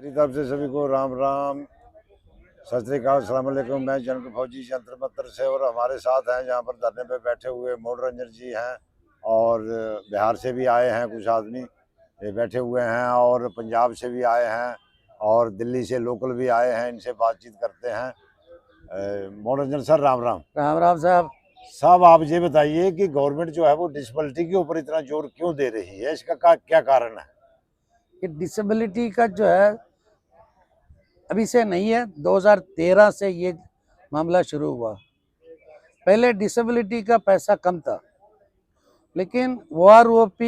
मेरी तरफ से सभी को राम राम, सत श्री अकाल, अस्सलाम वालेकुम। मैं जनरल फौजी जंतर मंतर से, और हमारे साथ हैं जहाँ पर धरने पे बैठे हुए मनोरंजन जी हैं, और बिहार से भी आए हैं कुछ आदमी ये बैठे हुए हैं, और पंजाब से भी आए हैं, और दिल्ली से लोकल भी आए हैं। इनसे बातचीत करते हैं। मनोरंजन सर, राम राम। राम राम साहब। साहब, आप ये बताइए कि गवर्नमेंट जो है वो डिसेबिलिटी के ऊपर इतना जोर क्यों दे रही है? इसका क्या कारण है? ये डिसेबिलिटी का जो है अभी से नहीं है, 2013 से ये मामला शुरू हुआ। पहले डिसेबिलिटी का पैसा कम था, लेकिन OROP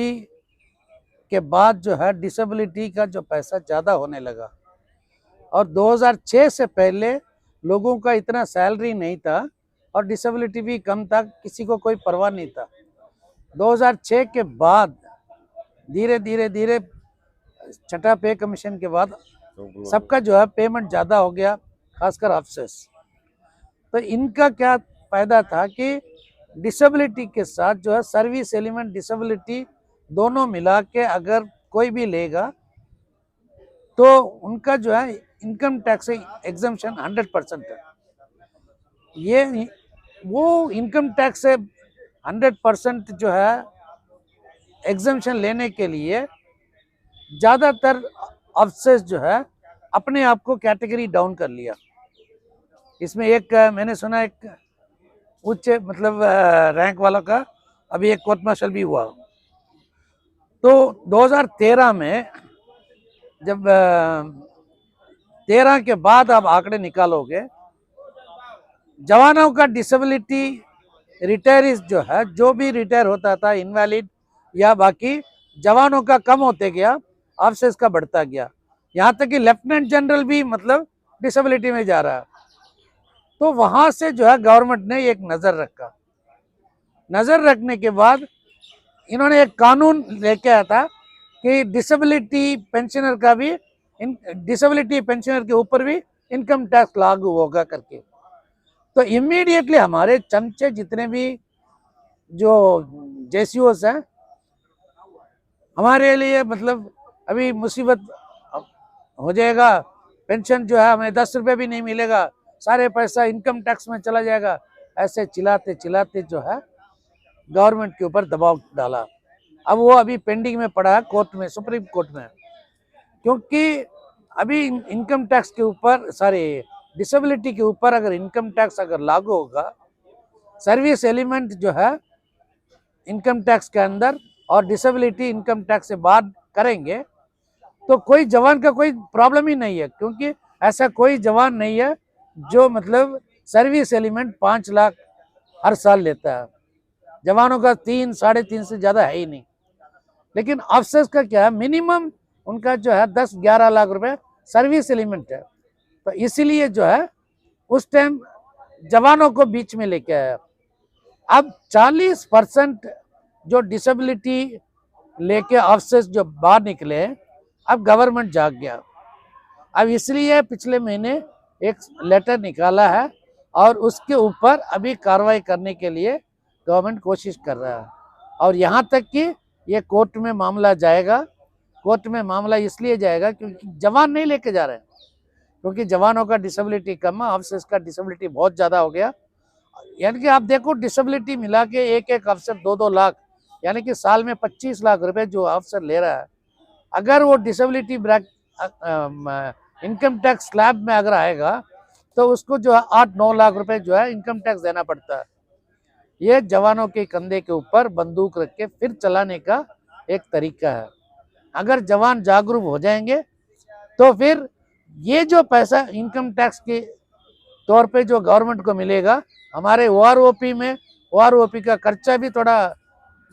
के बाद जो है डिसेबिलिटी का जो पैसा ज़्यादा होने लगा। और 2006 से पहले लोगों का इतना सैलरी नहीं था और डिसेबिलिटी भी कम था, किसी को कोई परवाह नहीं था। 2006 के बाद धीरे धीरे छठा पे कमीशन के बाद सबका जो है पेमेंट ज़्यादा हो गया, खासकर अफसर्स। तो इनका क्या फायदा था कि डिसेबिलिटी के साथ जो है सर्विस एलिमेंट डिसेबिलिटी दोनों मिला के अगर कोई भी लेगा तो उनका जो है इनकम टैक्स एग्जम्पशन 100% है। ये वो इनकम टैक्स से 100% जो है एग्जम्पशन लेने के लिए ज़्यादातर अफसर्स जो है अपने आप को कैटेगरी डाउन कर लिया। इसमें एक मैंने सुना एक उच्च मतलब रैंक वाला का अभी एक कोर्ट मार्शल भी हुआ। तो 2013 में जब 13 के बाद आप आंकड़े निकालोगे, जवानों का डिसेबिलिटी रिटायरीज जो है, जो भी रिटायर होता था इनवैलिड या बाकी, जवानों का कम होते गया, ऑफिसर्स का बढ़ता गया। यहाँ तक कि लेफ्टिनेंट जनरल भी मतलब डिसेबिलिटी में जा रहा है। तो वहां से जो है गवर्नमेंट ने एक नज़र रखा। नज़र रखने के बाद इन्होंने एक कानून लेके आया था कि डिसेबिलिटी पेंशनर का भी डिसेबिलिटी पेंशनर के ऊपर भी इनकम टैक्स लागू होगा करके। तो इमीडिएटली हमारे चमचे जितने भी जो JCOs हैं, हमारे लिए मतलब अभी मुसीबत हो जाएगा, पेंशन जो है हमें 10 रुपये भी नहीं मिलेगा, सारे पैसा इनकम टैक्स में चला जाएगा, ऐसे चिल्लाते चिल्लाते जो है गवर्नमेंट के ऊपर दबाव डाला। अब वो अभी पेंडिंग में पड़ा है कोर्ट में, सुप्रीम कोर्ट में, क्योंकि अभी इनकम टैक्स के ऊपर डिसेबिलिटी के ऊपर अगर इनकम टैक्स अगर लागू होगा, सर्विस एलिमेंट जो है इनकम टैक्स के अंदर और डिसेबिलिटी इनकम टैक्स से बाहर करेंगे, तो कोई जवान का कोई प्रॉब्लम ही नहीं है, क्योंकि ऐसा कोई जवान नहीं है जो मतलब सर्विस एलिमेंट 5 लाख हर साल लेता है। जवानों का 3 साढ़े 3 से ज़्यादा है ही नहीं। लेकिन अफसर्स का क्या है, मिनिमम उनका जो है 10-11 लाख रुपए सर्विस एलिमेंट है। तो इसीलिए जो है उस टाइम जवानों को बीच में लेके आया। अब 40% जो डिसेबिलिटी लेके अफसर्स जो बाहर निकले, अब गवर्नमेंट जाग गया। अब इसलिए पिछले महीने एक लेटर निकाला है और उसके ऊपर अभी कार्रवाई करने के लिए गवर्नमेंट कोशिश कर रहा है। और यहाँ तक कि ये कोर्ट में मामला जाएगा। कोर्ट में मामला इसलिए जाएगा क्योंकि जवान नहीं लेके जा रहे हैं, क्योंकि जवानों का डिसेबिलिटी कम है, अफसर्स का डिसेबिलिटी बहुत ज़्यादा हो गया। यानी कि आप देखो, डिसेबिलिटी मिला के एक अफसर 2-2 लाख, यानी कि साल में 25 लाख रुपए जो अफसर ले रहा है, अगर वो डिसेबिलिटी इनकम टैक्स स्लैब में अगर आएगा तो उसको जो है 8-9 लाख रुपए जो है इनकम टैक्स देना पड़ता है। ये जवानों के कंधे के ऊपर बंदूक रख के फिर चलाने का एक तरीका है। अगर जवान जागरूक हो जाएंगे तो फिर ये जो पैसा इनकम टैक्स के तौर पे जो गवर्नमेंट को मिलेगा, हमारे OROP में OROP का खर्चा भी थोड़ा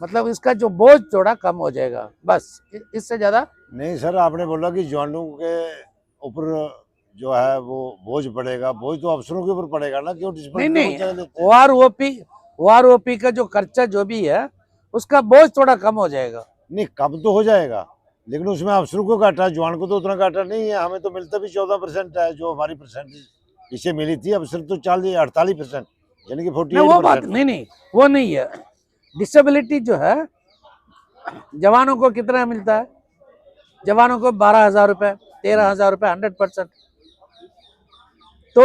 मतलब इसका जो बोझ थोड़ा कम हो जाएगा, बस इससे ज़्यादा नहीं सर, आपने बोला कि जवानों के ऊपर जो है वो बोझ पड़ेगा। बोझ तो अफसरों के ऊपर पड़ेगा ना, क्यों? नहीं, OROP का जो खर्चा जो भी है उसका बोझ थोड़ा कम हो जाएगा। नहीं, कम तो हो जाएगा, लेकिन उसमें अफसरों को घाटा, जवान को तो उतना घाटा नहीं है। हमें तो मिलता भी 14% है, जो हमारी परसेंटेज इसे मिली थी। अफसर तो 48%, यानी कि 48%। वो बात नहीं, वो नहीं है। डिसेबिलिटी जो है जवानों को कितना मिलता है? जवानों को 12,000 रुपये, 13,000 रुपये 100%। तो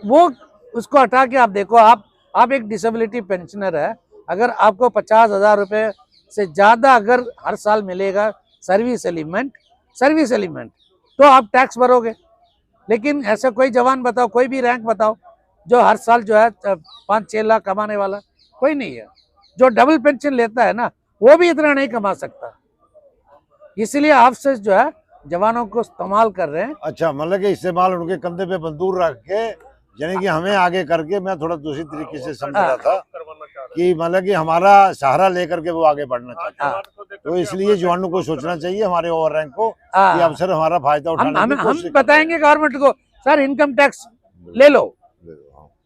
वो उसको हटा के आप देखो, आप एक डिसेबिलिटी पेंशनर है, अगर आपको 50,000 रुपये से ज़्यादा अगर हर साल मिलेगा सर्विस एलिमेंट तो आप टैक्स भरोगे। लेकिन ऐसा कोई जवान बताओ, कोई भी रैंक बताओ जो हर साल जो है 5-6 लाख कमाने वाला, कोई नहीं है। जो डबल पेंशन लेता है ना, वो भी इतना नहीं कमा सकता। इसलिए आपसे जो है जवानों को इस्तेमाल कर रहे हैं। अच्छा, मतलब कि इस्तेमाल उनके कंधे पे बंदूक रख के, यानी कि हमें आगे करके, मैं थोड़ा दूसरी तरीके से समझ रहा था कि मतलब कि हमारा सहारा लेकर के वो आगे बढ़ना चाहता है। तो इसलिए जवानों को सोचना चाहिए, हमारे ओवर रैंक को, कि अवसर हमारा फायदा उठाने की कोशिश हम बताएंगे गवर्नमेंट को, सर इनकम टैक्स ले लो,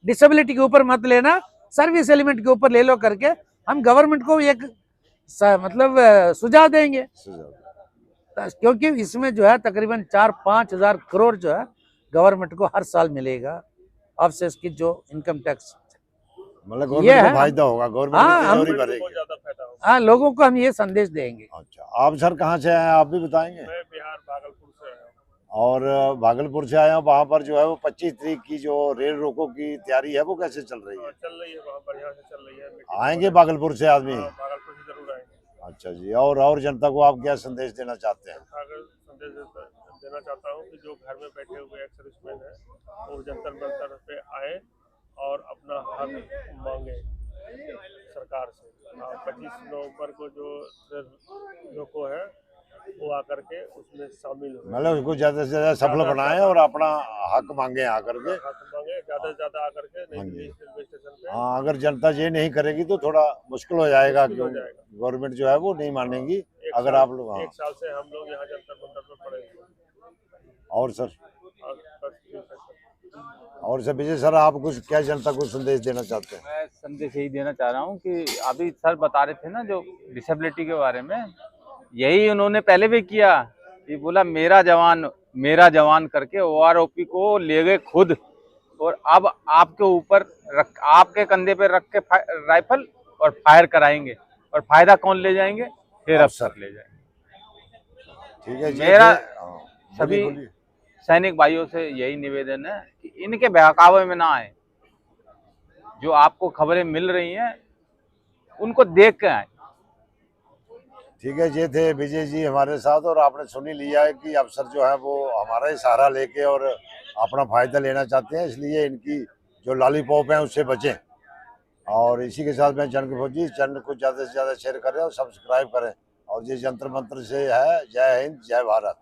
डिसेबिलिटी के ऊपर मत लेना, सर्विस एलिमेंट के ऊपर ले लो करके हम गवर्नमेंट को एक मतलब सुझाव देंगे। क्योंकि इसमें जो है तकरीबन 4-5 हजार करोड़ जो है गवर्नमेंट को हर साल मिलेगा ऑफसेस की जो इनकम टैक्स, मतलब गवर्नमेंट को फायदा होगा, गवर्नमेंट भरेगी। हाँ, लोगों को हम ये संदेश देंगे। अच्छा, आप सर कहाँ से आए, आप भी बताएंगे? मैं बिहार भागलपुर से आया हूँ। और भागलपुर से आया हूँ, वहाँ पर जो है वो 25 तारीख की जो रेल रोको की तैयारी है वो कैसे चल रही है? चल रही है, वहाँ बढ़िया से चल रही है। आएंगे भागलपुर से आदमी? भागलपुर से जरूर आएंगे। अच्छा जी, और जनता को आप क्या संदेश देना चाहते हैं? अगर संदेश देना चाहता हूँ कि जो घर में बैठे हुए एक्स सर्विसमैन हैं वो जंतर मंतर पे आए और अपना हक मांगे सरकार से। 25 नवंबर को जो रोको है वो आकर के उसमें शामिल हो, मतलब उसको ज्यादा से ज्यादा सफल बनाएं और अपना हक मांगे आकर के। हक मांगे ज्यादा से ज्यादा आकर के रेलवे स्टेशन पे। हाँ, अगर जनता ये नहीं करेगी तो थोड़ा मुश्किल हो जाएगा, गवर्नमेंट जो है वो नहीं मानेगी। अगर आप लोग, एक साल से हम लोग यहाँ जंतर मंतर पे पड़े हुए। और सर, और सर विजय सर, आप कुछ क्या जनता को संदेश देना चाहते हैं? मैं संदेश यही देना चाह रहा हूँ कि अभी सर बता रहे थे ना जो डिसेबिलिटी के बारे में, यही उन्होंने पहले भी किया। ये बोला मेरा जवान करके OROP को ले गए खुद, और अब आपके ऊपर आपके कंधे पे रख के राइफल और फायर कराएंगे, और फायदा कौन ले जाएंगे? फिर अफसर ले जाएंगे। ठीक है, मेरा सभी सैनिक भाइयों से यही निवेदन है कि इनके बहकावे में ना आए। जो आपको खबरें मिल रही हैं उनको देख के आए। ठीक है, ये थे विजय जी हमारे साथ, और आपने सुन ही लिया है कि अफसर जो है वो हमारा ही सहारा लेके और अपना फायदा लेना चाहते हैं, इसलिए इनकी जो लॉलीपॉप है उससे बचें। और इसी के साथ मैं जनक फौजी चैनल को ज़्यादा से ज़्यादा शेयर करें और सब्सक्राइब करें। और ये जंतर मंत्र से है। जय हिंद, जय भारत।